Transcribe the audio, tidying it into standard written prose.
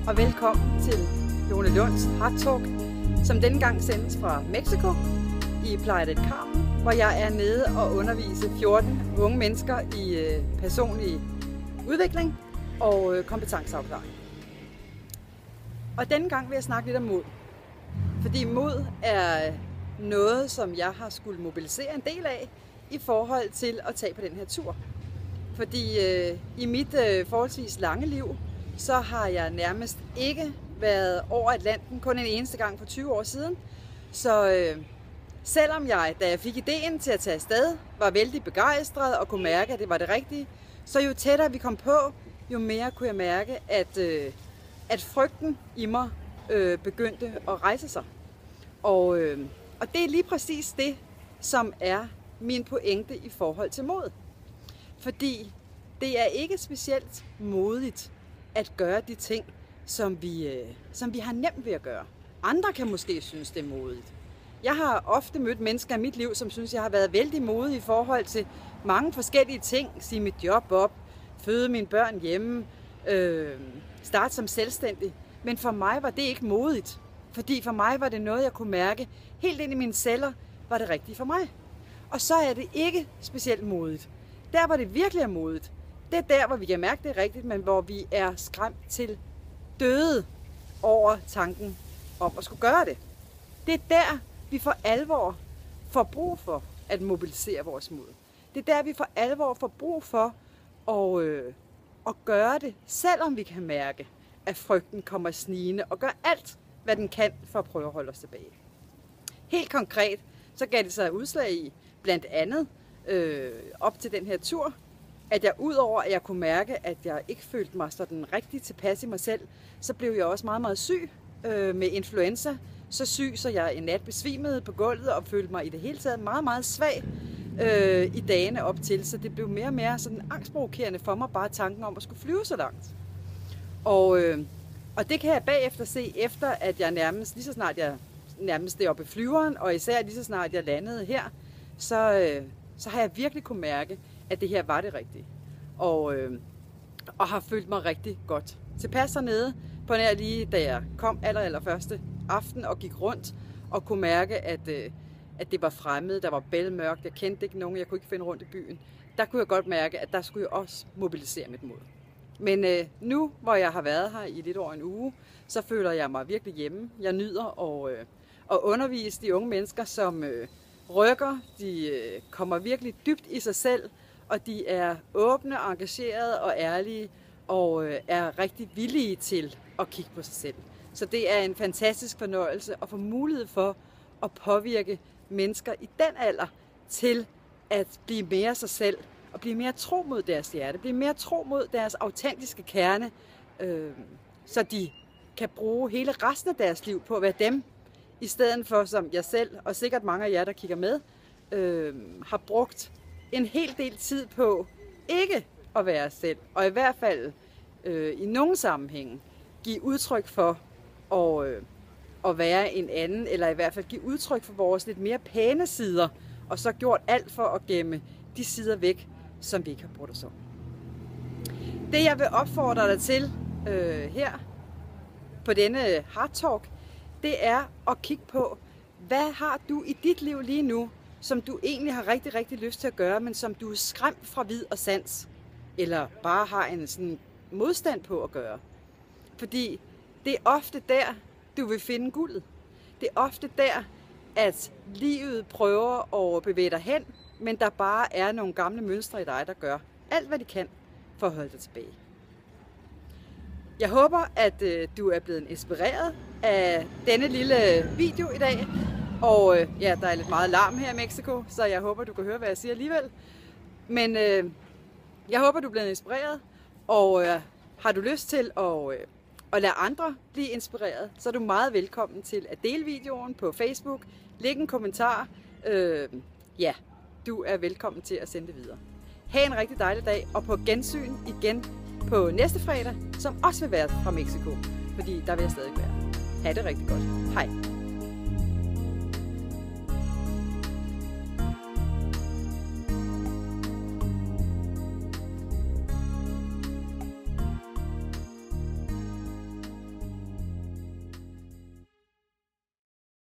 og velkommen til Lone Lunds Heart Talk, som denne gang sendes fra Mexico i Playa del Carmen, hvor jeg er nede og undervise 14 unge mennesker i personlig udvikling og kompetenceafklaring. Og denne gang vil jeg snakke lidt om mod, fordi mod er noget, som jeg har skulle mobilisere en del af i forhold til at tage på den her tur. Fordi i mit forholdsvis lange liv, så har jeg nærmest ikke været over Atlanten kun en eneste gang for 20 år siden. Så selvom jeg, da jeg fik ideen til at tage afsted, var vældig begejstret og kunne mærke, at det var det rigtige, så jo tættere vi kom på, jo mere kunne jeg mærke, at frygten i mig begyndte at rejse sig. Og det er lige præcis det, som er min pointe i forhold til mod. Fordi det er ikke specielt modigt at gøre de ting, som vi har nemt ved at gøre. Andre kan måske synes, det er modigt. Jeg har ofte mødt mennesker i mit liv, som synes, jeg har været vældig modig i forhold til mange forskellige ting. Sige mit job op, føde mine børn hjemme, starte som selvstændig. Men for mig var det ikke modigt. Fordi for mig var det noget, jeg kunne mærke helt ind i mine celler, var det rigtigt for mig. Og så er det ikke specielt modigt. Der, hvor det virkelig er modigt, det er der, hvor vi kan mærke, det er rigtigt, men hvor vi er skræmt til døde over tanken om at skulle gøre det. Det er der, vi for alvor får brug for at mobilisere vores mod. Det er der, vi for alvor får brug for at gøre det, selvom vi kan mærke, at frygten kommer snigende og gør alt, hvad den kan for at prøve at holde os tilbage. Helt konkret, så gav det sig udslag i blandt andet op til den her tur, at jeg udover at jeg kunne mærke, at jeg ikke følte mig sådan rigtig tilpas i mig selv, så blev jeg også meget, meget syg med influenza. Så syg, så jeg en nat besvimede på gulvet og følte mig i det hele taget meget, meget svag i dagene op til. Så det blev mere og mere sådan angstprovokerende for mig, bare tanken om at skulle flyve så langt. Og det kan jeg bagefter se, efter at jeg nærmest, lige så snart jeg nærmest deroppe i flyveren, og især lige så snart jeg landede her, så har jeg virkelig kunne mærke, at det her var det rigtige. Og har følt mig rigtig godt tilpas hernede, på nær lige da jeg kom aller første aften og gik rundt og kunne mærke, at det var fremmed, der var bælmørkt, jeg kendte ikke nogen, jeg kunne ikke finde rundt i byen. Der kunne jeg godt mærke, at der skulle jeg også mobilisere mit mod. Men nu, hvor jeg har været her i lidt over en uge, så føler jeg mig virkelig hjemme. Jeg nyder at undervise de unge mennesker, som rykker, de kommer virkelig dybt i sig selv, og de er åbne, engagerede og ærlige, og er rigtig villige til at kigge på sig selv. Så det er en fantastisk fornøjelse at få mulighed for at påvirke mennesker i den alder til at blive mere sig selv, og blive mere tro mod deres hjerte, blive mere tro mod deres autentiske kerne, så de kan bruge hele resten af deres liv på at være dem, i stedet for, som jeg selv, og sikkert mange af jer, der kigger med, har brugt en hel del tid på ikke at være selv, og i hvert fald i nogle sammenhænge give udtryk for at være en anden, eller i hvert fald give udtryk for vores lidt mere pæne sider, og så gjort alt for at gemme de sider væk, som vi ikke har brugt os om. Det jeg vil opfordre dig til her på denne Heart Talk, det er at kigge på, hvad har du i dit liv lige nu, som du egentlig har rigtig, rigtig lyst til at gøre, men som du er skræmt fra vid og sans, eller bare har en sådan modstand på at gøre. Fordi det er ofte der, du vil finde guldet. Det er ofte der, at livet prøver at bevæge dig hen, men der bare er nogle gamle mønstre i dig, der gør alt, hvad de kan for at holde dig tilbage. Jeg håber, at du er blevet inspireret af denne lille video i dag. Og ja, der er lidt meget larm her i Mexico, så jeg håber, du kan høre, hvad jeg siger alligevel. Men jeg håber, du er blevet inspireret, og har du lyst til at lade andre blive inspireret, så er du meget velkommen til at dele videoen på Facebook, lægge en kommentar. Ja, du er velkommen til at sende det videre. Ha' en rigtig dejlig dag, og på gensyn igen på næste fredag, som også vil være fra Mexico, fordi der vil jeg stadig være. Ha' det rigtig godt. Hej.